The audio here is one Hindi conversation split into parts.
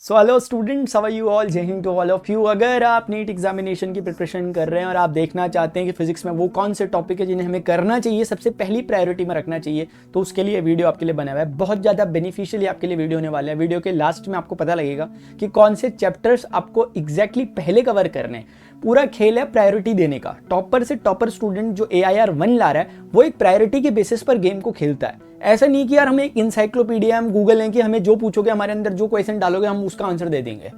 So hello students, how are you all? Jai Hind to all of you. अगर आप नीट एग्जामिनेशन की प्रिपरेशन कर रहे हैं और आप देखना चाहते हैं कि फिजिक्स में वो कौन से टॉपिक है जिन्हें हमें करना चाहिए, सबसे पहली प्रायोरिटी में रखना चाहिए, तो उसके लिए वीडियो आपके लिए बना हुआ है। बहुत ज़्यादा बेनिफिशियली आपके लिए वीडियो होने वाला है। वीडियो के लास्ट में आपको पता लगेगा कि कौन से चैप्टर्स आपको एग्जैक्टली पहले कवर करने हैं। पूरा खेल है प्रायोरिटी देने का। टॉपर से टॉपर स्टूडेंट जो AIR 1 ला रहा है वो एक प्रायोरिटी के बेसिस पर गेम को खेलता है। ऐसा नहीं कि यार हमें एक इंसाइक्लोपीडिया, हम गूगल हैं कि हमें जो पूछोगे, हमारे अंदर जो क्वेश्चन डालोगे हम उसका आंसर दे देंगे।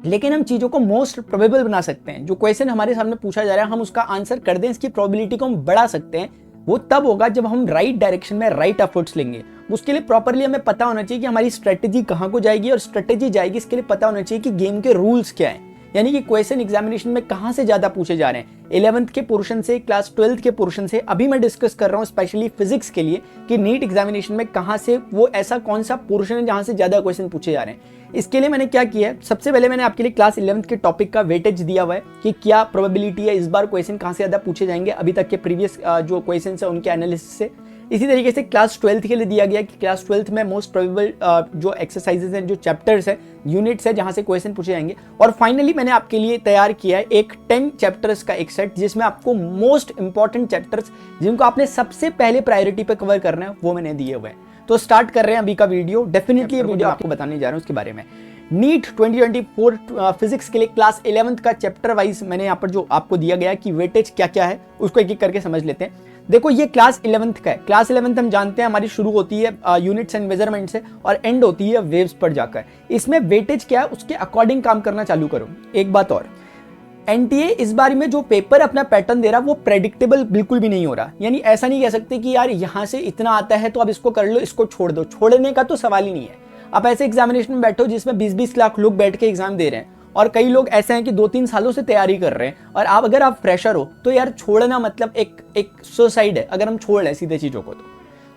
लेकिन हम चीज़ों को मोस्ट प्रोबेबल बना सकते हैं। जो क्वेश्चन हमारे सामने पूछा जा रहा है हम उसका आंसर कर दें, इसकी प्रोबेबिलिटी को हम बढ़ा सकते हैं। वो तब होगा जब हम राइट डायरेक्शन में राइट एफर्ट्स लेंगे। उसके लिए प्रॉपरली हमें पता होना चाहिए कि हमारी स्ट्रेटेजी कहाँ को जाएगी, और स्ट्रेटेजी जाएगी इसके लिए पता होना चाहिए कि गेम के रूल्स क्या हैं, यानी कि क्वेश्चन एग्जामिनेशन में कहां से ज्यादा पूछे जा रहे हैं। 11th के पोर्शन से, क्लास 12th के पोर्शन से। अभी मैं डिस्कस कर रहा हूं स्पेशली फिजिक्स के लिए कि नीट एग्जामिनेशन में कहां से, वो ऐसा कौन सा पोर्शन है जहां से ज्यादा क्वेश्चन पूछे जा रहे हैं। इसके लिए मैंने क्या किया है, सबसे पहले मैंने आपके लिए क्लास 11th के टॉपिक का वेटेज दिया हुआ है कि क्या प्रोबेबिलिटी है इस बार क्वेश्चन कहां से ज्यादा पूछे जाएंगे अभी तक के प्रीवियस जो क्वेश्चन है उनके एनालिसिस से। इसी तरीके से क्लास 12th के लिए दिया गया कि क्लास 12th में मोस्ट प्रोबेबल जो एक्सरसाइजेज हैं, जो चैप्टर्स हैं, यूनिट्स है जहां से क्वेश्चन पूछे जाएंगे। और फाइनली मैंने आपके लिए तैयार किया है एक 10 चैप्टर्स का एक सेट, जिसमें आपको मोस्ट इंपॉर्टेंट चैप्टर्स जिनको आपने सबसे पहले प्रायोरिटी पे कवर करना है वो मैंने दिए हुए हैं। तो स्टार्ट कर रहे हैं अभी का वीडियो। डेफिनेटली ये वीडियो आपको बताने जा रहा हूं उसके बारे में। नीट 2024 फिजिक्स के लिए क्लास 11th का चैप्टर वाइज मैंने यहाँ पर जो आपको दिया गया कि वेटेज क्या क्या है उसको एक एक करके समझ लेते हैं। देखो ये क्लास 11th का है। क्लास 11th हम जानते हैं हमारी शुरू होती है यूनिट्स एंड मेजरमेंट से और एंड होती है वेव्स पर जाकर। इसमें वेटेज क्या है उसके अकॉर्डिंग काम करना चालू करो। एक बात और, NTA इस बार में जो पेपर अपना पैटर्न दे रहा वो प्रेडिक्टेबल बिल्कुल भी नहीं हो रहा। यानी ऐसा नहीं कह सकते कि यार यहाँ से इतना आता है तो अब इसको कर लो, इसको छोड़ दो। छोड़ने का तो सवाल ही नहीं है। आप ऐसे एग्जामिनेशन में बैठो जिसमें 20-20 लाख लोग बैठ के एग्जाम दे रहे हैं, और कई लोग ऐसे हैं कि 2-3 सालों से तैयारी कर रहे हैं, और आप अगर आप फ्रेशर हो तो यार छोड़ना मतलब एक सुसाइड है। अगर हम छोड़ लें सीधे चीजों को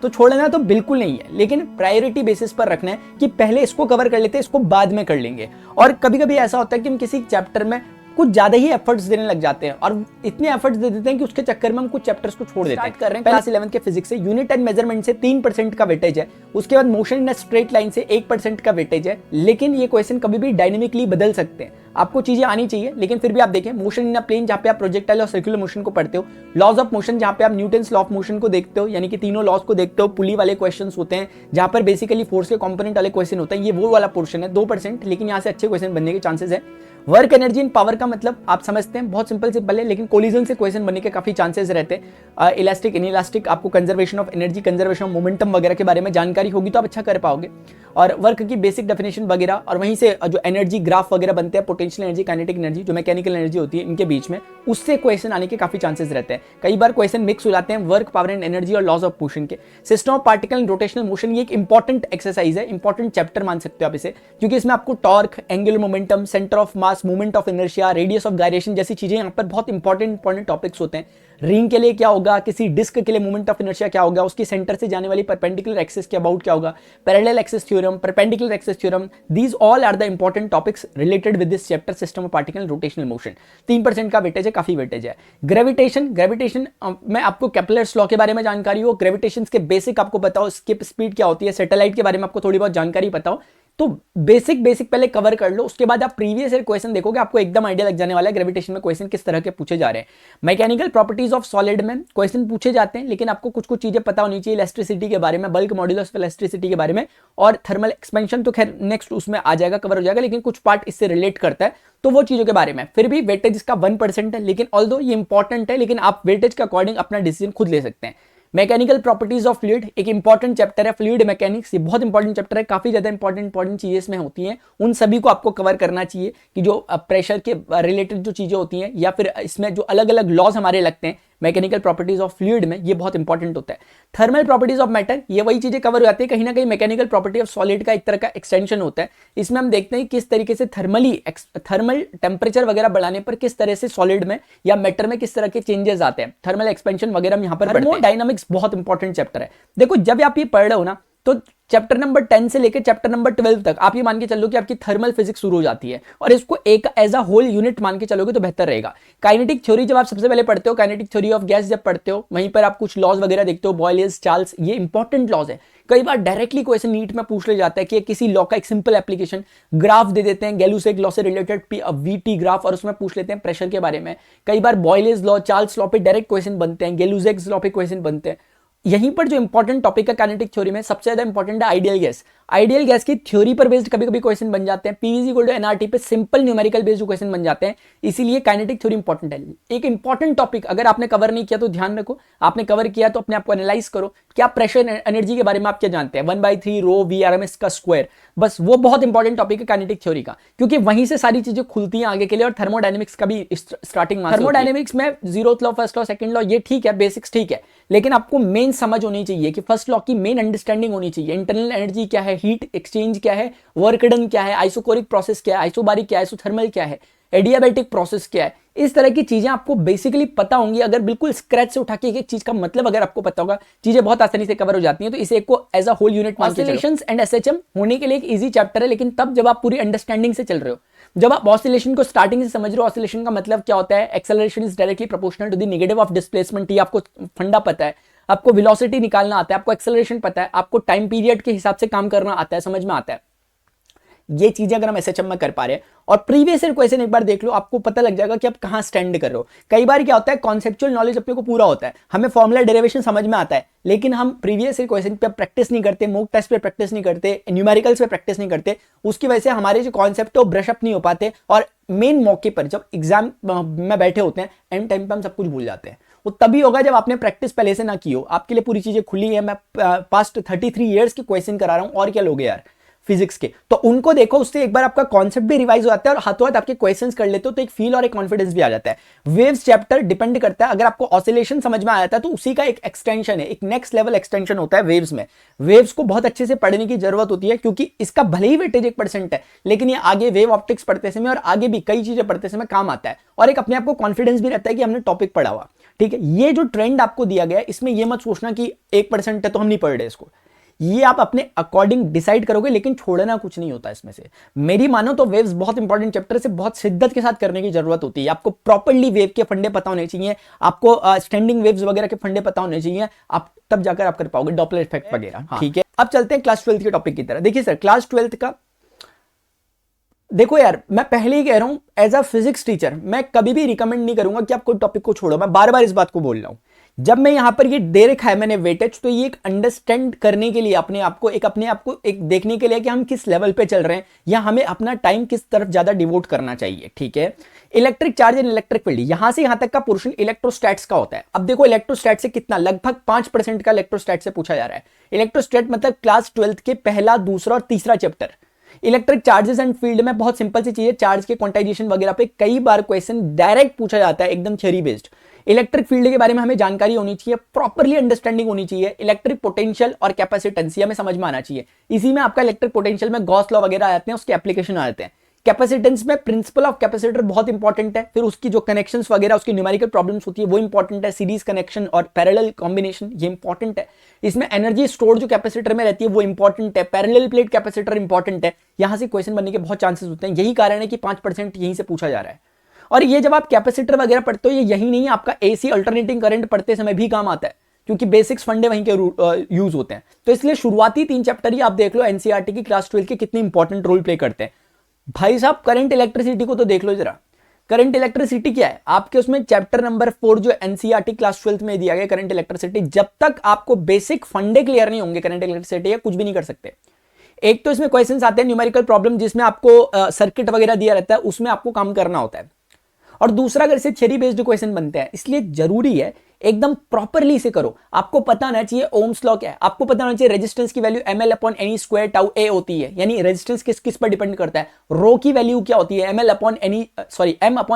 तो छोड़ना तो बिल्कुल नहीं है, लेकिन प्रायोरिटी बेसिस पर रखना है कि पहले इसको कवर कर लेते हैं, इसको बाद में कर लेंगे। और कभी कभी ऐसा होता है कि हम किसी चैप्टर में कुछ ज्यादा ही एफर्ट्स देने लग जाते हैं और इतने एफर्ट्स दे देते हैं कि उसके चक्कर में हम कुछ चैप्टर्स को छोड़ देते हैं। कर रहे हैं क्लास 11th के फिजिक्स से। यूनिट एंड मेजरमेंट से 3% का वेटेज है। उसके बाद मोशन एंड स्ट्रेट लाइन से 1% का वेटेज है। लेकिन ये क्वेश्चन कभी भी डायनेमिकली बदल सकते हैं। आपको चीजें आनी चाहिए, लेकिन फिर भी आप देखें मोशन इन अ प्लेन जहां पे आप प्रोजेक्टाइल और सर्कुलर मोशन को पढ़ते हो, लॉज ऑफ मोशन जहां पे आप न्यूटन्स लॉ ऑफ मोशन को देखते हो, यानी कि तीनों लॉज को देखते हो, पुली वाले क्वेश्चंस होते हैं जहां पर बेसिकली फोर्स के कंपोनेंट वाले क्वेश्चन होते हैं। ये वो वाला पोर्शन है 2%, लेकिन यहां से अच्छे क्वेश्चन बनने के चांसेस है। वर्क एनर्जी एंड पावर का मतलब आप समझते हैं, बहुत सिंपल है, लेकिन कोलिजन से क्वेश्चन बनने के काफी चांसेस रहते हैं। इलास्टिक, इनइलास्टिक, आपको conservation of energy, conservation of momentum वगैरह के बारे में जानकारी होगी तो आप अच्छा कर पाओगे। और वर्क की बेसिक डेफिनेशन वगैरह, और वहीं से जो एनर्जी ग्राफ वगैरह बनते हैं, पोटेंशियल एनर्जी, काइनेटिक एनर्जी, जो मैकेनिकल एनर्जी होती है, इनके बीच में उससे क्वेश्चन आने के काफी चांसेस रहते हैं। कई बार क्वेश्चन मिक्स हो जाते हैं वर्क, पावर एंड एनर्जी और लॉज ऑफ मोशन के। System of particle and rotational motion, ये एक इंपॉर्टेंट एक्सरसाइज है, इंपॉर्टेंट चैप्टर मान सकते हो आप इसे, क्योंकि इसमें आपको torque, angular momentum, centre of mass, movement of inertia, radius of gyration जैसी चीजें यहाँ पर बहुत इंपॉर्टेंट टॉपिक्स होते हैं। रिंग के लिए क्या होगा, किसी डिस्क के लिए मोमेंट ऑफ इनर्शिया क्या होगा, उसकी सेंटर से जाने वाली परपेंडिकुलर एक्सिस के अबाउट क्या होगा, parallel axis theorem, perpendicular axis theorem, these all are the important topics related with this chapter system of particle rotational motion. 3% का वेटेज है, काफी वेटेज है। ग्रेविटेशन में आपको केपलर्स लॉ के बारे में जानकारी हो, ग्रेविटेशन के बेसिक आपको पता हो, स्किप स्पीड क्या होती है, सैटेलाइट के बारे में आपको थोड़ी बहुत जानकारी पता हो, तो बेसिक पहले कवर कर लो। उसके बाद आप प्रीवियस ईयर क्वेश्चन देखोगे, आपको एकदम आइडिया लग जाने वाला है ग्रेविटेशन में क्वेश्चन किस तरह के पूछे जा रहे हैं। मैकेनिकल प्रॉपर्टीज ऑफ सॉलिड में क्वेश्चन पूछे जाते हैं, लेकिन आपको कुछ चीजें पता होनी चाहिए इलेक्ट्रिसिटी के बारे में, बल्क मॉड्यूलस ऑफ इलेक्ट्रिसिटी के बारे में, और थर्मल एक्सपेंशन तो खैर नेक्स्ट उसमें आ जाएगा, कवर हो जाएगा, लेकिन कुछ पार्ट इससे रिलेट करता है, तो वो चीजों के बारे में। फिर भी वेटेज इसका 1% है, लेकिन ऑल्दो ये इंपॉर्टेंट है, लेकिन आप वेटेज के अकॉर्डिंग अपना डिसीजन खुद ले सकते हैं। मैकेनिकल प्रॉपर्टीज ऑफ फ्लूइड एक इंपॉर्टेंट चैप्टर है, फ्लूइड मैकेनिक्स, ये बहुत इंपॉर्टेंट चैप्टर है, काफी ज्यादा इंपॉर्टेंट चीजें इसमें होती हैं। उन सभी को आपको कवर करना चाहिए कि जो प्रेशर के रिलेटेड जो चीजें होती हैं, या फिर इसमें जो अलग अलग लॉज हमारे लगते हैं मैकेनिकल प्रॉपर्टीज ऑफ फ्लूइड में, ये बहुत इंपॉर्टेंट होता है। थर्मल प्रॉपर्टीज ऑफ मैटर, ये वही चीजें कवर हो जाती है, कहीं ना कहीं मैकेनिकल प्रॉपर्टी ऑफ सॉलिड का एक तरह का एक्सटेंशन होता है। इसमें हम देखते हैं किस तरीके से थर्मल टेम्परेचर वगैरह बढ़ाने पर किस तरह से सॉलिड में या मैटर में किस तरह के चेंजेस आते हैं, थर्मल एक्सपेंशन वगैरह हम यहाँ पर। थर्मोडायनामिक्स बहुत इंपॉर्टेंट चैप्टर है। देखो जब आप ये पढ़ रहे हो ना, तो चैप्टर नंबर 10 से लेकर चैप्टर नंबर 12 तक आप ये मान के चलो कि आपकी थर्मल फिजिक्स शुरू हो जाती है, और इसको एक एज अ होल यूनिट मान के चलोगे तो बेहतर रहेगा। काइनेटिक थ्योरी जब आप सबसे पहले पढ़ते हो, काइनेटिक थ्योरी ऑफ गैस जब पढ़ते हो, वहीं पर आप कुछ लॉज वगैरह देखते हो, बॉयलियस, चार्ल्स, ये इंपॉर्टेंट लॉज है। कई बार डायरेक्टली क्वेश्चन नीट में पूछ ले जाता है कि किसी लॉ का एक सिंपल एप्लीकेशन, ग्राफ दे देते हैं गैलुसेक लॉ से रिलेटेड वीटी ग्राफ, और उसमें पूछ लेते हैं प्रेशर के बारे में। कई बार बॉयलियस लॉ, चार्ल्स लॉ पे डायरेक्ट क्वेश्चन बनते हैं, गैलुसेक लॉ पे क्वेश्चन बनते हैं। यहीं पर जो इंपॉर्टेंट टॉपिक है काइनेटिक थ्योरी में सबसे ज्यादा इंपॉर्टेंट है आइडियल गैस। आइडियल गैस की थ्योरी पर बेस्ड कभी कभी क्वेश्चन बन जाते हैं, पीवी इक्वल टू एनआरटी पे सिंपल न्यूमेरिकल बेस्ड क्वेश्चन बन जाते हैं, इसीलिए काइनेटिक थ्योरी इंपॉर्टेंट है। एक इंपॉर्टेंट टॉपिक अगर आपने कवर नहीं किया तो ध्यान रखो, आपने कवर किया तो अपने आप को एनालाइज करो, क्या प्रेशर एनर्जी के बारे में आप क्या जानते हैं, 1/3 रो VRMS का स्क्वायर, बस वो बहुत इंपॉर्टेंट टॉपिक है काइनेटिक थ्योरी का, क्योंकि वहीं से सारी चीजें खुलती हैं आगे के लिए। और थर्मोडायनेमिक्स का भी स्टार्टिंग, थर्मोडायनेमिक्स में 0th law, first law, second law, ये ठीक है, बेसिक्स ठीक है, लेकिन आपको मेन समझ होनी चाहिए कि फर्स्ट लॉ की मेन अंडरस्टैंडिंग होनी चाहिए, इंटरनल एनर्जी क्या है, हीट एक्सचेंज क्या है, वर्क डन क्या है, आइसोकोरिक प्रोसेस क्या है, आइसोबारिक क्या है, आइसोथर्मल क्या है, एडियाबैटिक प्रोसेस क्या है। इस तरह की चीजें आपको बेसिकली पता होंगी। अगर बिल्कुल स्क्रैच से उठा के एक चीज का मतलब अगर आपको पता होगा, चीजें बहुत आसानी से कवर हो जाती हैं। तो इसे एक को एज अ होल यूनिट मान के चलो। ऑसिलेशंस एंड एसएचएम होने के लिए एक इजी चैप्टर है, लेकिन तब जब आप पूरी अंडरस्टैंडिंग से चल रहे हो, जब आप ऑसिलेशन को स्टार्टिंग से समझ रहे हो, ऑसिलेशन का मतलब क्या होता है, acceleration is directly proportional to the negative of displacement, ये आपको फंडा पता है, आपको वेलोसिटी निकालना आता है, आपको एक्सेलरेशन पता है, आपको टाइम पीरियड के हिसाब से काम करना आता है, समझ में आता है। ये चीजें अगर हम एसएचएम में कर पा रहे हैं और प्रीवियस ईयर क्वेश्चन एक बार देख लो, आपको पता लग जाएगा कि आप कहां स्टैंड कर रहे हो। कई बार क्या होता है, कॉन्सेप्चुअल नॉलेज अपने को पूरा होता है, हमें फॉर्मूला डेरिवेशन समझ में आता है, लेकिन हम प्रीवियस ईयर क्वेश्चन पे प्रैक्टिस नहीं करते, मॉक टेस्ट पे प्रैक्टिस नहीं करते, न्यूमेरिकल्स पे प्रैक्टिस नहीं करते, उसकी वजह से हमारे जो कॉन्सेप्ट है वो ब्रश अप नहीं हो पाते, और मेन मौके पर जब एग्जाम में बैठे होते हैं, एंड टाइम पे हम सब कुछ भूल जाते हैं। वो तभी होगा जब आपने प्रैक्टिस पहले से ना की हो। आपके लिए पूरी चीजें खुली है, मैं पास्ट 33 ईयर्स के क्वेश्चन करा रहा हूं, और क्या लोगे यार फिजिक्स के, तो उनको देखो, उससे एक बार आपका कॉन्सेप्ट भी रिवाइज हो जाता है और हाथों हाथ आपके क्वेश्चंस कर लेते हो, तो एक फील और एक कॉन्फिडेंस भी आ जाता है। वेव्स चैप्टर डिपेंड करता है, अगर आपको ऑसिलेशन समझ में आ जाता है तो उसी का एक एक्सटेंशन है, एक नेक्स्ट लेवल एक्सटेंशन होता है वेव्स में। वेव्स को बहुत अच्छे से पढ़ने की जरूरत होती है, क्योंकि इसका भले ही वेटेज 1% है, लेकिन ये आगे वेव ऑप्टिक्स पढ़ते समय और आगे भी कई चीजें पढ़ते समय काम आता है, और एक अपने आप को कॉन्फिडेंस भी रहता है कि हमने टॉपिक पढ़ा हुआ। ठीक है, ये जो ट्रेंड आपको दिया गया है, इसमें ये मत सोचना कि 1% है तो हम नहीं पढ़ रहे इसको, ये आप अपने अकॉर्डिंग डिसाइड करोगे, लेकिन छोड़ना कुछ नहीं होता इसमें से। मेरी मानो तो वेव्स बहुत इंपॉर्टेंट चैप्टर से बहुत शिद्दत के साथ करने की जरूरत होती है। आपको प्रॉपर्ली वेव के फंडे पता होने चाहिए, आपको स्टैंडिंग वेव्स वगैरह के फंडे पता होने चाहिए, आप तब जाकर आप कर पाओगे डॉपलर इफेक्ट वगैरह। ठीक है, अब चलते हैं क्लास 12 के टॉपिक की तरह। देखिए सर, क्लास 12 का देखो यार, मैं पहले ही कह रहा हूं, एज अ फिजिक्स टीचर मैं कभी भी रिकमेंड नहीं करूंगा कि आप कोई टॉपिक को छोड़ो। मैं बार बार इस बात को बोल रहा हूं, जब मैं यहां पर ये दे रखा है मैंने वेटेज, तो ये एक अंडरस्टैंड करने के लिए, अपने आप को एक देखने के लिए कि हम किस लेवल पे चल रहे हैं, या हमें अपना टाइम किस तरफ ज्यादा डिवोट करना चाहिए। ठीक है, electric charge and electric field, यहां से यहां तक का पोर्शन इलेक्ट्रोस्टैट्स का होता है। अब देखो इलेक्ट्रोस्टैट से कितना, लगभग 5% का इलेक्ट्रोस्टैट से पूछा जा रहा है। इलेक्ट्रोस्टैट मतलब क्लास 12 के पहला, दूसरा और तीसरा chapter. Electric charges and field में बहुत सिंपल सी चीज है, चार्ज के क्वांटाइजेशन वगैरह पे कई बार क्वेश्चन डायरेक्ट पूछा जाता है, एकदम थ्योरी बेस्ड। इलेक्ट्रिक फील्ड के बारे में हमें जानकारी होनी चाहिए, प्रॉपर्ली अंडरस्टैंडिंग होनी चाहिए। इलेक्ट्रिक पोटेंशियल और कैपेसिटेंस हमें समझ में आना चाहिए। इसी में आपका इलेक्ट्रिक पोटेंशियल में गॉस लॉ वगैरह आते हैं, उसके एप्लीकेशन आ जाते हैं। कैपेसिटेंस में प्रिंसिपल ऑफ कैपेसिटर बहुत इंपॉर्टेंट है, फिर उसकी जो कनेक्शंस वगैरह, उसकी न्यूमेरिकल प्रॉब्लम्स होती है वो इंपॉर्टेंट है। सीरीज कनेक्शन और पैरेलल कॉम्बिनेशन ये इंपॉर्टेंट है। इसमें एनर्जी स्टोर जो कैपेसिटर में रहती है वो इंपॉर्टेंट है। पैरेलल प्लेट कैपेसिटर इंपॉर्टेंट है। यहां से क्वेश्चन बनने के बहुत चांसेस होते हैं, यही कारण है कि 5% यहीं से पूछा जा रहा है। और ये जब आप कैपेसिटर वगैरह पढ़ते हो, ये यही नहीं, आपका एसी अल्टरनेटिंग करंट पढ़ते समय भी काम आता है, क्योंकि बेसिक्स फंडे वहीं के यूज होते हैं। तो इसलिए शुरुआती 3 चैप्टर ही आप देख लो एनसीईआरटी की क्लास 12 के कितने इंपॉर्टेंट रोल प्ले करते हैं। भाई साहब, करंट इलेक्ट्रिसिटी को तो देख लो जरा। करंट इलेक्ट्रिसिटी क्या है आपके, उसमें चैप्टर नंबर 4 जो एनसीईआरटी क्लास 12 में दिया गया करंट इलेक्ट्रिसिटी, जब तक आपको बेसिक फंडे क्लियर नहीं होंगे करंट इलेक्ट्रिसिटी, कुछ भी नहीं कर सकते। एक तो इसमें क्वेश्चंस आते हैं न्यूमेरिकल प्रॉब्लम, जिसमें आपको सर्किट वगैरह दिया रहता है, उसमें आपको काम करना होता है। और दूसरा, अगर इसे थ्योरी बेस्ड क्वेश्चन बनते हैं, इसलिए जरूरी है एकदम प्रॉपरली इसे करो। आपको पता होना चाहिए ओम्स लॉ क्या है, आपको पता होना चाहिए रेजिस्टेंस की value ml upon N E square tau a होती है, यानी रेजिस्टेंस किस किस पर डिपेंड करता है। रो की वैल्यू क्या होती है, m upon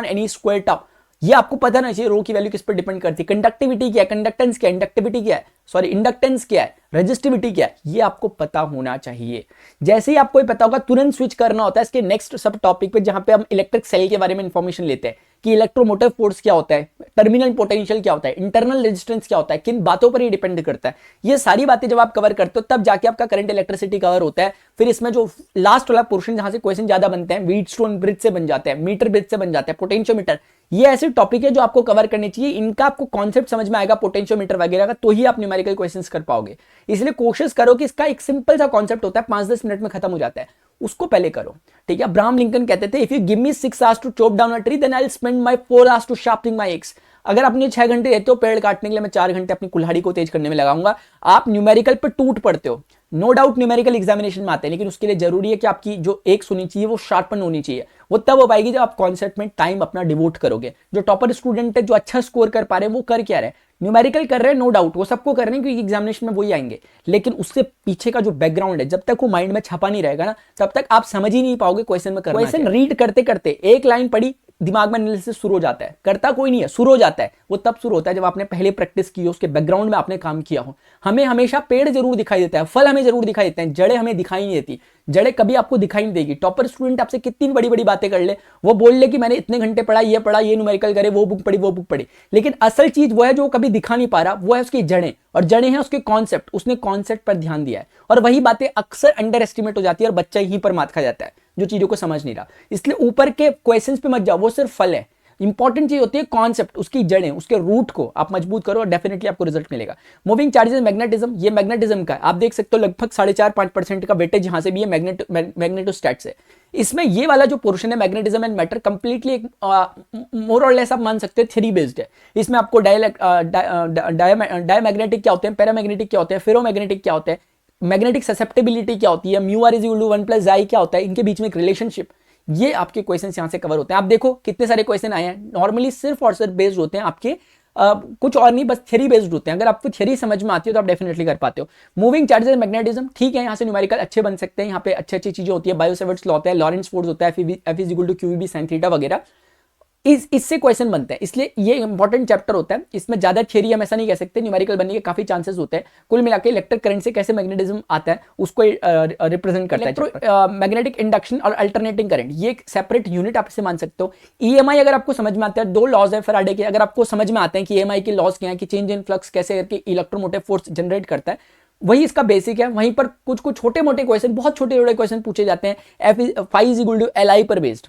N E square tau, ये आपको पता होना चाहिए रो की वैल्यू किस पर डिपेंड करती है। कंडक्टिविटी क्या है, कंडक्टेंस क्या है, इंडक्टिविटी क्या है, सॉरी इंडक्टेंस क्या है, रेजिस्टिविटी क्या है, ये आपको पता होना चाहिए। जैसे ही आपको ये पता होगा तुरंत स्विच करना होता है इसके नेक्स्ट सब टॉपिक पे, जहां पे हम इलेक्ट्रिक सेल के बारे में इंफॉर्मेशन लेते हैं कि इलेक्ट्रोमोटिव फोर्स क्या होता है, टर्मिनल पोटेंशियल क्या होता है, इंटरनल रेजिस्टेंस क्या होता है, किन बातों पर ये डिपेंड करता है। ये सारी बातें जब आप कवर करते हो तब जाके आपका करंट इलेक्ट्रिसिटी कवर होता है। फिर इसमें जो लास्ट वाला पोर्शन जहां से क्वेश्चन ज्यादा बनते हैं, व्हीटस्टोन ब्रिज से बन जाते हैं, मीटर ब्रिज से बन जाते हैं, पोटेंशियोमीटर, ये ऐसे टॉपिक है जो आपको कवर करने चाहिए। इनका आपको कॉन्सेप्ट समझ में आएगा पोटेंशियोमीटर वगैरह का, तो ही आप न्यूमेरिकल क्वेश्चंस कर पाओगे। इसलिए कोशिश करो कि इसका एक सिंपल सा कॉन्सेप्ट होता है, 5-10 मिनट में खत्म हो जाता है, उसको पहले करो, ठीक है। अब्राहम लिंकन कहते थे, if you give me 6 hours to chop down a tree then I will spend my 4 hours to sharpening my axe. अगर आप मुझे 6 घंटे देते हो पेड़ काटने के लिए, मैं 4 घंटे अपनी कुल्हाड़ी को तेज करने में लगाऊंगा। आप न्यूमेरिकल पे टूट पड़ते हो, नो डाउट न्यूमेरिकल एग्जामिनेशन में आते हैं, लेकिन उसके लिए जरूरी है कि आपकी जो एक्स होनी चाहिए वो शार्पन होनी चाहिए। वो तब हो पाएगी जब आप कॉन्सेप्ट में टाइम अपना डिवोट करोगे। जो टॉपर स्टूडेंट है, जो अच्छा स्कोर कर पा रहे हैं, वो कर क्या रहे हैं, न्यूमेरिकल कर रहे हैं, नो डाउट वो सबको कर रहे हैं क्योंकि एग्जामिनेशन में वही आएंगे, लेकिन उससे पीछे का जो बैकग्राउंड है, जब तक वो माइंड में छपा नहीं रहेगा ना, तब तक आप समझ ही नहीं पाओगे क्वेश्चन में करना। क्वेश्चन रीड करते करते एक लाइन पढ़ी, दिमाग में एनालिसिस शुरू हो जाता है, करता कोई नहीं है, शुरू हो जाता है। वो तब शुरू होता है जब आपने पहले प्रैक्टिस की हो, उसके बैकग्राउंड में आपने काम किया हो। हमें हमेशा पेड़ जरूर दिखाई देता है, फल हमें जरूर दिखाई देते हैं, जड़ें हमें दिखाई नहीं देती। जड़ें कभी आपको दिखाई नहीं देगी। टॉपर स्टूडेंट आपसे कितनी बड़ी बड़ी बातें कर ले, वो बोल ले कि मैंने इतने घंटे पढ़ा, ये न्यूमेरिकल करे, वो बुक पढ़ी, वो बुक पढ़ी, लेकिन असल चीज वो है जो कभी दिखा नहीं पा रहा, वो है उसकी जड़ें। और जड़ें हैं उसके कॉन्सेप्ट, उसने कॉन्सेप्ट पर ध्यान दिया है, और वही बातें अक्सर अंडर एस्टिमेट हो जाती है और बच्चा यहीं पर मात खा जाता है जो चीजों को समझ नहीं रहा। इसलिए ऊपर के क्वेश्चंस पे मत जाओ, वो सिर्फ फल है। इंपॉर्टेंट चीज होती है कॉन्सेप्ट, उसकी जड़ें, उसके रूट को आप मजबूत करो और डेफिनेटली आपको रिजल्ट मिलेगा। मूविंग चार्जेस मैग्नेटिज्म, ये मैग्नेटिज्म का आप देख सकते हो लगभग 4.5-5% का वेटेज यहां से भी है, मैग्नेटोस्टैट्स है। इसमें ये वाला जो पोर्शन है मैग्नेटिज्म एंड मैटर, कंप्लीटली मोर और लेस आप मान सकते हैं थ्योरी बेस्ड है। इसमें आपको डायमैग्नेटिक क्या होते हैं, पैरामैग्नेटिक क्या होते हैं, फेरोमैग्नेटिक क्या होते हैं, मैग्नेटिक ससेप्टेबिलिटी क्या होती है, mu r is equal to 1+i क्या होता है, इनके बीच में एक रिलेशनशिप, ये आपके क्वेश्चंस यहां से कवर होते हैं। आप देखो कितने सारे क्वेश्चन आए हैं, नॉर्मली सिर्फ और सिर्फ बेस्ड होते हैं आपके कुछ और नहीं, बस थ्योरी बेस्ड होते हैं। अगर आपको थ्योरी समझ में आती है तो आप डेफिनेटली कर पाते हो। मूविंग चार्जेस मैग्नेटिज्म, ठीक है, यहाँ से न्यूमेरिकल अच्छे बन सकते हैं, यहाँ पे अच्छी अच्छी चीजें होती है, बायो-सेवर्ट्स लॉ होता है, लॉरेंट्ज फोर्स होता है, F is equal to QEB sin theta वगैरह, इससे क्वेश्चन बनते हैं। इसलिए ये इंपॉर्टेंट चैप्टर होता है, इसमें ज्यादा थ्योरी हम ऐसा नहीं कह सकते, न्यूमेरिकल बनने के काफी चांसेस होते हैं। कुल मिला के इलेक्ट्रिक करंट से कैसे मैग्नेटिज्म आता है उसको रिप्रेजेंट करता है। मैग्नेटिक इंडक्शन और अल्टरनेटिंग करंट, ये एक सेपरेट यूनिट आप इसे मान सकते हो। EMI अगर आपको समझ में आता है, 2 लॉज है फैराडे के, अगर आपको समझ में आते हैं कि EMI के लॉज क्या है, कि चेंज इन फ्लक्स कैसे करके इलेक्ट्रोमोटिव फोर्स जनरेट करता है, वही इसका बेसिक है। वहीं पर कुछ कुछ छोटे मोटे क्वेश्चन, बहुत छोटे छोटे क्वेश्चन पूछे जाते हैं, Phi is equal to LI पर बेस्ड,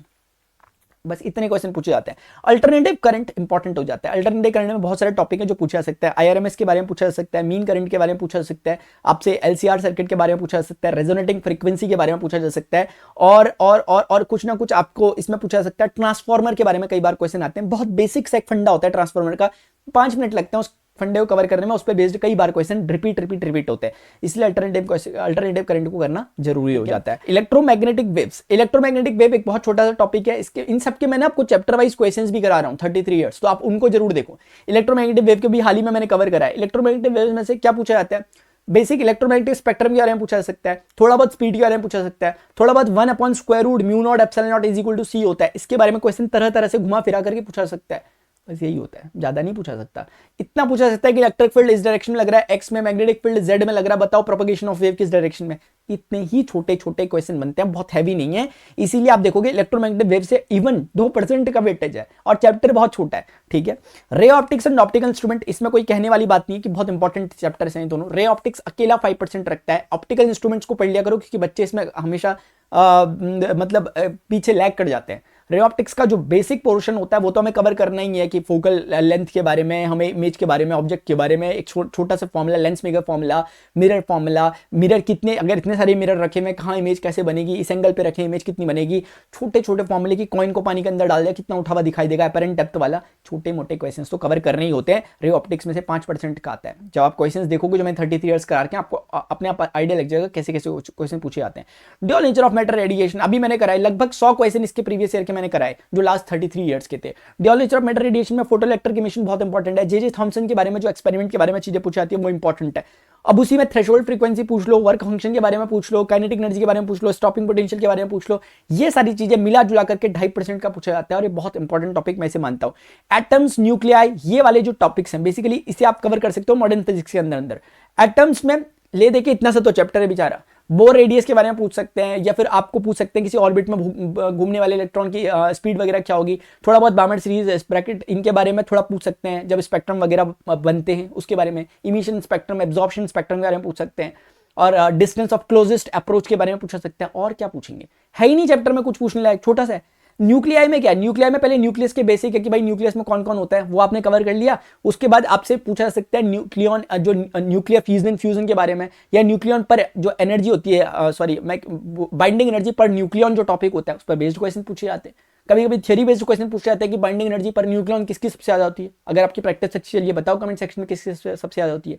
बस इतने क्वेश्चन पूछे जाते हैं। अल्टरनेटिव करंट इंपॉर्टेंट हो जाता है। अल्टरनेटिव करंट में बहुत सारे टॉपिक है जो पूछा जा सकता है। IRMS के बारे में पूछा जा सकता है, मीन करंट के बारे में पूछा जा सकता है, आपसे LCR सर्किट के बारे में पूछा जा सकता है, रेजोनेटिंग फ्रीक्वेंसी के बारे में पूछा जा सकता है, और कुछ ना कुछ आपको इसमें पूछा जा सकता है। ट्रांसफार्मर के बारे में कई बार क्वेश्चन आते हैं, बहुत बेसिक सा एक फंडा होता है ट्रांसफार्मर का, 5 मिनट लगते हैं उस फंडे को कवर करने में, उस पर बेस्ड कई बार क्वेश्चन रिपीट होते हैं, इसलिए अल्टरनेटिव करंट को करना जरूरी हो जाता है। इलेक्ट्रोमैग्नेटिक वेव्स, इलेक्ट्रोमैग्नेटिक वेव एक बहुत छोटा सा टॉपिक है, इसके इन सब के मैंने आपको चैप्टर वाइज क्वेश्चंस भी करा रहा हूं 33 ईयर्स, तो आप उनको जरूर देखो। इलेक्ट्रोमैग्नेटिक वेव के भी हाल ही में मैंने कवर करा है। इलेक्ट्रोमैग्नेटिक वेव में से क्या पूछा जाता है, बेसिक इलेक्ट्रोमैग्नेटिक स्पेक्ट्रम के बारे में पूछा जा सकता है, थोड़ा बहुत स्पीड के बारे में पूछा जा सकता है, थोड़ा बहुत 1/√μ0 ε0 इज इक्वल टू c होता है, इसके बारे में क्वेश्चन तरह तरह से घुमा फिरा करके पूछा जा सकता है। बस यही होता है, ज्यादा नहीं पूछा सकता। इतना पूछा सकता है कि इलेक्ट्रिक फील्ड इस डायरेक्शन में लग रहा है, एक्स में, मैग्नेटिक फील्ड जेड में लग रहा है, बताओ प्रोपगेशन ऑफ वेव किस डायरेक्शन में। इतने ही छोटे छोटे क्वेश्चन बनते हैं, बहुत हैवी नहीं है। इसीलिए आप देखोगे इलेक्ट्रोमैग्नेटिक वेव से इवन 2% का वेटेज है और चैप्टर बहुत छोटा है, ठीक है। Ray optics and optical instrument, इसमें कोई कहने वाली बात नहीं है कि बहुत इंपॉर्टेंट चैप्टर्स हैं दोनों। रे ऑप्टिक्स अकेला 5% रखता है, ऑप्टिकल इंस्ट्रूमेंट्स को पढ़ लिया करो क्योंकि बच्चे इसमें हमेशा मतलब पीछे लैग कर जाते हैं। रे ऑप्टिक्स का जो बेसिक पोर्शन होता है वो तो हमें कवर करना ही है कि फोकल लेंथ के बारे में, हमें इमेज के बारे में, ऑब्जेक्ट के बारे में एक छोटा सा formula, lens maker formula, mirror formula, mirror कितने, अगर इतने सारे मिरर रखे हुए कहाँ इमेज कैसे बनेगी, इस एंगल पे रखे इमेज कितनी बनेगी, छोटे छोटे फॉर्मूले की, कॉइन को पानी के अंदर डाल दिया कितना उठा हुआ दिखाई देगा, अपरेंट डेप्थ वाला, छोटे मोटे क्वेश्चंस तो कवर करने ही होते हैं। रे ऑप्टिक्स में से 5% का आता है। जब आप क्वेश्चंस देखोगे जो मैं 33 ईयर्स करा के, आपको अपने आप आइडिया लग जाएगा कैसे कैसे क्वेश्चन पूछे जाते हैं। Dual nature of matter radiation, अभी मैंने कराया लगभग 100 क्वेश्चन इसके प्रीवियस ईयर के मैंने कराए जो लास्ट 33 ईयर्स के थे। Dual nature of matter radiation में फोटो इलेक्ट्रिक की मिशन बहुत इंपॉर्टेंट है। जे थॉमसन के बारे में जो एक्सपेरिमेंट के बारे में चीजें पूछी जाती है वो इंपॉर्टेंट है। अब उसी में थ्रेशोल्ड फ्रीक्वेंसी पूछ लो, वर्क फंक्शन के बारे में पूछ लो, काइनेटिक एनर्जी के बारे में पूछ लो, स्टॉपिंग पोटेंशियल के बारे में पूछ लो। ये सारी चीजें मिला जुला करके 2.5% का पूछा जाता है और ये बहुत इंपॉर्टेंट टॉपिक मैं इसे मानता हूं। एटम्स, न्यूक्लियाई, ये वाले जो टॉपिक्स हैं बेसिकली इसे आप कवर कर सकते हो मॉडर्न फिजिक्स के अंदर। एटम्स में ले देखिए इतना सा तो चैप्टर है बेचारा। बोर रेडियस के बारे में पूछ सकते हैं या फिर आपको पूछ सकते हैं किसी ऑर्बिट में घूमने वाले इलेक्ट्रॉन की स्पीड वगैरह क्या होगी। थोड़ा बहुत बार्नर सीरीज ब्रैकेट इनके बारे में थोड़ा पूछ सकते हैं जब स्पेक्ट्रम वगैरह बनते हैं उसके बारे में। इमिशन स्पेक्ट्रम, एब्जॉर्प्शन स्पेक्ट्रम के बारे में पूछ सकते हैं और डिस्टेंस ऑफ क्लोजेस्ट अप्रोच के बारे में पूछ सकते हैं। और क्या पूछेंगे, है ही नहीं चैप्टर में कुछ पूछने लायक, छोटा सा है। न्यूक्लियाई में क्या है, न्यूक्लियाई में पहले न्यूक्लियस के बेसिक है कि भाई न्यूक्लियस में कौन कौन होता है वो आपने कवर कर लिया। उसके बाद आपसे पूछा जा सकता है न्यूक्लियन, जो न्यूक्लियर फ्यूजन के बारे में, या न्यूक्लियन पर जो एनर्जी होती है, सॉरी मैं बाइंडिंग एनर्जी पर न्यूक्लियन जो टॉपिक होता है उस पर बेस्ड क्वेश्चन पूछे जाते हैं। कभी कभी थ्योरी बेस्ड क्वेश्चन पूछे जाते हैं कि बाइंडिंग एनर्जी पर न्यूक्लियन किसकी सबसे ज्यादा होती है। अगर आपकी प्रैक्टिस अच्छी चलिए बताओ कमेंट सेक्शन में किसकी सबसे ज्यादा होती है,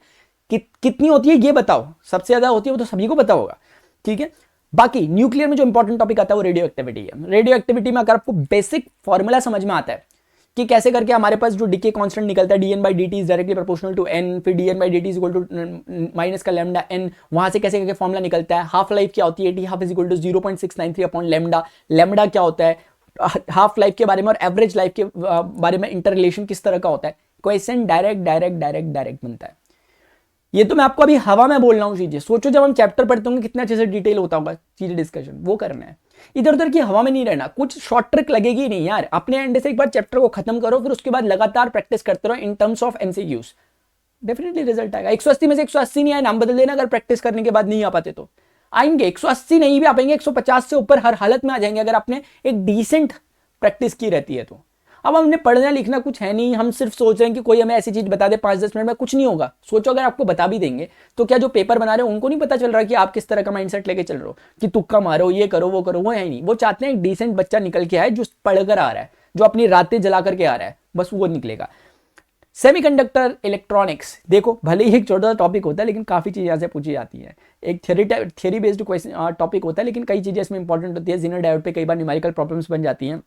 कितनी होती है ये बताओ। सबसे ज्यादा होती है वो तो सभी को पता होगा, ठीक है। बाकी न्यूक्लियर में जो इंपॉर्टेंट टॉपिक आता है वो रेडियो एक्टिविटी है। रेडियो एक्टिविटी में अगर आपको बेसिक फॉर्मूला समझ में आता है कि कैसे करके हमारे पास जो डीके कांस्टेंट निकलता है dn/dt is directly proportional to n, फिर dn/dt is equal to minus का लैम्डा n, वहां से कैसे करके फॉर्मूला निकलता है। हाफ लाइफ क्या होती है, t12 is equal to 0.693 upon lambda. Lambda क्या होता है, हाफ लाइफ के बारे में और एवरेज लाइफ के बारे में इंटर रिलेशन किस तरह का होता है। क्वेश्चन डायरेक्ट बनता है। ये तो मैं आपको अभी हवा में बोल रहा हूँ चीजें, सोचो जब हम चैप्टर पढ़ते होंगे कितने अच्छे से डिटेल होता होगा चीजें, डिस्कशन वो करना है। इधर उधर की हवा में नहीं रहना, कुछ शॉर्ट ट्रिक लगेगी नहीं यार। अपने एंड से एक बार चैप्टर को खत्म करो, फिर उसके बाद लगातार प्रैक्टिस करते रहो in terms of MCQs, definitely result आएगा। 180 में से 180 नहीं आए नाम बदल देना, अगर प्रैक्टिस करने के बाद नहीं आ पाते तो आएंगे। 180 नहीं भी आ पाएंगे, 150 से ऊपर हर हालत में आ जाएंगे अगर आपने एक डिसेंट प्रैक्टिस की रहती है तो। अब हमने पढ़ना लिखना कुछ है नहीं, हम सिर्फ सोच रहे हैं कि कोई हमें ऐसी चीज बता दे 5-10 मिनट में, कुछ नहीं होगा। सोचो अगर आपको बता भी देंगे तो क्या जो पेपर बना रहे हैं उनको नहीं पता चल रहा कि आप किस तरह का माइंडसेट लेके चल रहे हो कि तुक्का मारो, ये करो वो करो, वो है ही नहीं। वो चाहते हैं एक डिसेंट बच्चा निकल के आए जो पढ़कर आ रहा है, जो अपनी रातें जला करके आ रहा है, बस वो निकलेगा। सेमीकंडक्टर इलेक्ट्रॉनिक्स देखो, भले ही एक छोटा सा टॉपिक होता है लेकिन काफी चीजें यहाँ से पूछी जाती है। एक थ्योरी बेस्ड क्वेश्चन टॉपिक होता है लेकिन कई चीजें इसमें इंपॉर्टेंट होती है। जेनर डायोड पे कई बार न्यूमेरिकल प्रॉब्लम्स बन जाती हैं।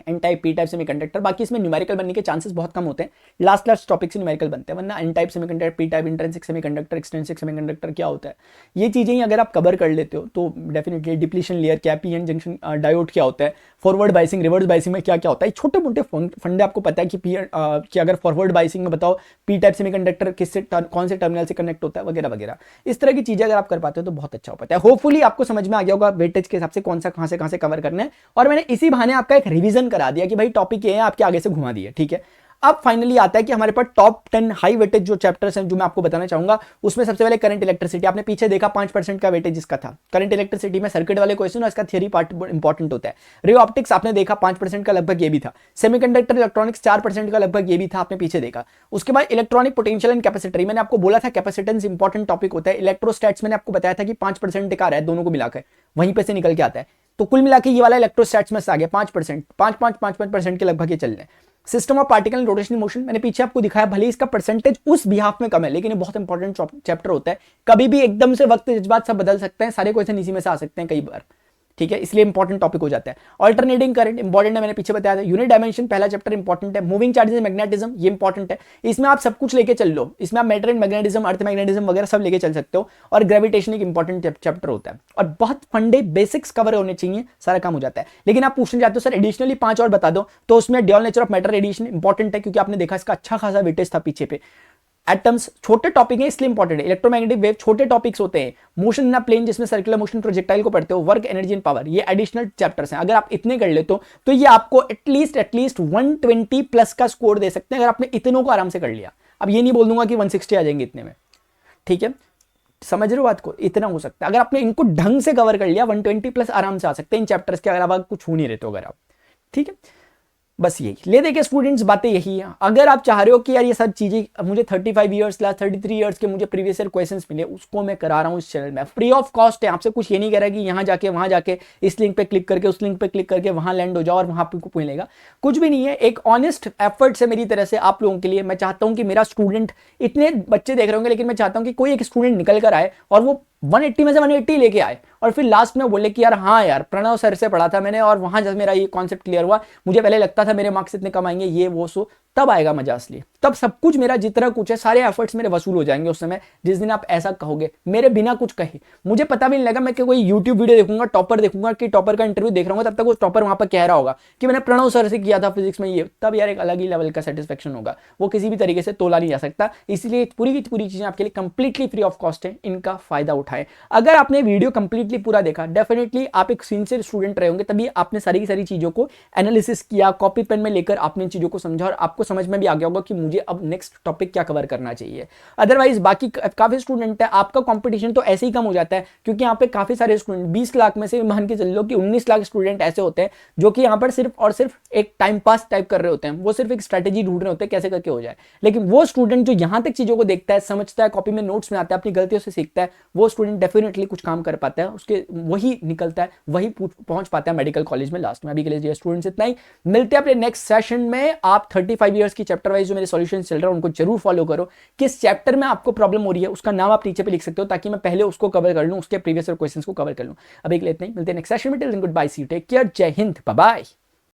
N type, P type semiconductor, बाकी इसमें न्यूमेरिकल बनने के चांसेस बहुत कम होते हैं। लास्ट टॉपिक से न्यूमेरिकल बनते हैं, वरना N type semiconductor, P type, intrinsic semiconductor, extrinsic semiconductor क्या होता है, ये चीजें ही अगर आप कवर कर लेते हो तो डेफिनेटली डिप्लीशन लेयर क्या, पीएन जंक्शन डायोड क्या होता है, फॉरवर्ड बाइसिंग, रिवर्स बाइसिंग में क्या क्या होता है, छोटे मोटे फंडे आपको पता है कि अगर फॉरवर्ड बाइसिंग में बताओ पी टाइप सेमीकंडक्टर किससे कौन से टर्मिनल से कनेक्ट होता है वगैरह वगैरह। इस तरह की चीजें अगर आप कर पाते हो तो बहुत अच्छा हो पाता है। होपफुली आपको समझ में आ गया होगा वेटेज के हिसाब से कौन सा कहां से कवर करना है, और मैंने इसी बहाने आपका एक रिवीजन करा दिया कि भाई टॉपिक ये है, आपके आगे से घुमा दिए, ठीक है। अब फाइनली आता है कि हमारे पास टॉप 10 हाई वेटेज जो चैप्टर्स हैं जो मैं आपको बताना चाहूंगा, उसमें सबसे पहले करंट इलेक्ट्रिसिटी। आपने पीछे देखा 5% का वेटेज इसका था। करंट इलेक्ट्रिसिटी में सर्किट वाले क्वेश्चन और इसका थियरी पार्ट इंपॉर्टेंट होता है। रे ऑप्टिक्स आपने देखा 5% का लगभग ये भी था। सेमीकंडक्टर इलेक्ट्रॉनिक्स 4% का लगभग ये भी था, आपने पीछे देखा। उसके बाद इलेक्ट्रॉनिक पोटेंशियल एंड कैपेसिटर, मैंने आपको बोला था कैपेसिटेंस इंपॉर्टेंट टॉपिक होता है। इलेक्ट्रोस्टैट्स मैंने आपको बताया था कि 5% का रहा है, दोनों को मिलाकर वहीं पे से निकल के आता है। तो कुल मिला के ये वाला इलेक्ट्रोस्टैट्स में से आ गया 5%, 5% के लगभग ये चल रहे हैं। System of particle and rotational motion मैंने पीछे आपको दिखाया, भले इसका परसेंटेज उस बिहाफ में कम है लेकिन ये बहुत इंपॉर्टेंट चैप्टर होता है। कभी भी एकदम से वक्त जज्बात सब बदल सकते हैं, सारे क्वेश्चन इसी में से आ सकते हैं कई बार, ठीक है, इसलिए इंपॉर्टेंट टॉपिक हो जाता है। अल्टरनेटिंग करंट इंपॉर्टेंट है, मैंने पीछे बताया था। यूनिट डायमेंशन पहला चैप्टर इंपॉर्टेंट है। मूविंग चार्जेस मैग्नेटिज्म ये इंपॉर्टेंट है, इसमें आप सब कुछ लेके चल लो। इसमें आप matter and magnetism, earth magnetism वगैरह सब लेके चल सकते हो। और ग्रेविटेशन एक इंपॉर्टेंट चैप्टर होता है और बहुत फंडे बेसिक्स कवर होने चाहिए, सारा काम हो जाता है। लेकिन आप पूछने जाते हो सर एडिशनली 5 और बता दो, तो उसमें dual nature of matter radiation important है क्योंकि आपने देखा इसका अच्छा खासा वेटेज था पीछे पे। एटम्स छोटे टॉपिक है इसलिए इंपॉर्टेंट है। इलेक्ट्रोमैग्नेटिक वेव छोटे टॉपिक्स होते हैं। मोशन इन अ प्लेन जिसमें सर्कुलर मोशन प्रोजेक्टाइल को पढ़ते हो, वर्क, एनर्जी एंड पावर, ये एडिशनल चैप्टर्स हैं। अगर आप इतने कर लेते हो तो ये आपको एटलीस्ट 120 प्लस का स्कोर दे सकते हैं अगर आपने इतनों को आराम से कर लिया। अब ये नहीं बोल दूंगा कि 160 आ जाएंगे इतने में, ठीक है, समझ रहे हो बात को, इतना हो सकता है। अगर आपने इनको ढंग से कवर कर लिया 120 प्लस आराम से आ सकते हैं इन चैप्टर्स के अलावा कुछ हो नहीं रहे तो अगर आप, ठीक है। बस यही ले देखिए स्टूडेंट्स, बातें यही है। अगर आप चाह रहे हो कि यार ये सब चीजें मुझे 35 ईयर्स लास्ट 33 ईयर्स के मुझे प्रीवियस ईयर क्वेश्चंस मिले, उसको मैं करा रहा हूँ इस चैनल में, फ्री ऑफ कॉस्ट है। आपसे कुछ ये नहीं कह रहा कि यहाँ जाके वहां जाके इस लिंक पे क्लिक करके उस लिंक पे क्लिक करके वहां लैंड हो जाओ और वहां आपको मिलेगा, कुछ भी नहीं है। एक ऑनेस्ट एफर्ट से मेरी तरह से आप लोगों के लिए मैं चाहता हूँ कि मेरा स्टूडेंट, इतने बच्चे देख रहे होंगे लेकिन मैं चाहता हूँ कि कोई एक स्टूडेंट निकल कर आए और वो 180 में से 180 लेके आए और फिर लास्ट में बोले कि यार हाँ यार प्रणव सर से पढ़ा था मैंने और वहां जब मेरा ये कॉन्सेप्ट क्लियर हुआ, मुझे पहले लगता था मेरे मार्क्स इतने कम आएंगे ये वो सो, तब आएगा मजा असली। तब सब कुछ मेरा जितना कुछ है सारे एफर्ट्स मेरे वसूल हो जाएंगे उस समय जिस दिन आप ऐसा कहोगे मेरे बिना कुछ कहे। मुझे पता भी नहीं लगा मैं कोई यूट्यूब वीडियो देखूंगा, टॉपर देखूंगा कि टॉपर का इंटरव्यू देख रहा हूँ, तब तक वो टॉपर वहां पर कह रहा होगा कि मैंने प्रणव सर से किया था फिजिक्स में ये, तब यार एक अलग ही लेवल का सेटिस्फेक्शन होगा, वो किसी भी तरीके से तोला नहीं जा सकता। इसलिए पूरी की पूरी चीजें आपके लिए कंप्लीटली फ्री ऑफ कॉस्ट है, इनका फायदा उठाएं। अगर आपने वीडियो कंप्लीटली पूरा देखा, डेफिनेटली आप एक सिंसियर स्टूडेंट रहे होंगे, तभी आपने सारी की सारी चीजों को एनालिसिस किया, कॉपी पेन में लेकर आपने चीजों को समझा और आपको समझ में भी आ गया होगा कि मुझे अब नेक्स्ट टॉपिक क्या कवर करना चाहिए। अदरवाइज बाकी काफी स्टूडेंट है, आपका कंपटीशन तो ऐसे ही कम हो जाता है क्योंकि यहाँ पे काफी सारे स्टूडेंट 20 लाख में से मान के चल लो कि 19 लाख स्टूडेंट ऐसे होते हैं जो कि यहाँ पर सिर्फ और सिर्फ एक टाइम पास टाइप कर रहे होते हैं, वो सिर्फ एक स्ट्रेटेजी ढूंढ रहे होते हैं कैसे करके हो जाए। लेकिन वो स्टूडेंट जो यहाँ तक चीजों को देखता है, समझता है, कॉपी में नोट्स में आता है, अपनी गलतियों से सीखता है, वो स्टूडेंट डेफिनेटली कुछ काम कर पाता है, उसके वही निकलता है, वही पहुंच पाता है मेडिकल कॉलेज में लास्ट में। अभी के लिए स्टूडेंट्स इतना ही, मिलते हैं अपने नेक्स्ट सेशन में। आप 35 ईयर्स की चैप्टर वाइज जो मेरे सॉल्यूशन चल रहा है उनको जरूर फॉलो करो। किस चैप्टर में आपको प्रॉब्लम हो रही है उसका नाम आप नीचे पे लिख सकते हो ताकि मैं पहले उसको कवर कर लूं, उसके प्रीवियस क्वेश्चंस को कवर कर लूं। अभी के लिए इतना ही, मिलते हैं नेक्स्ट सेशन में। Till then good bye, see you, take care, Jai Hind, bye bye.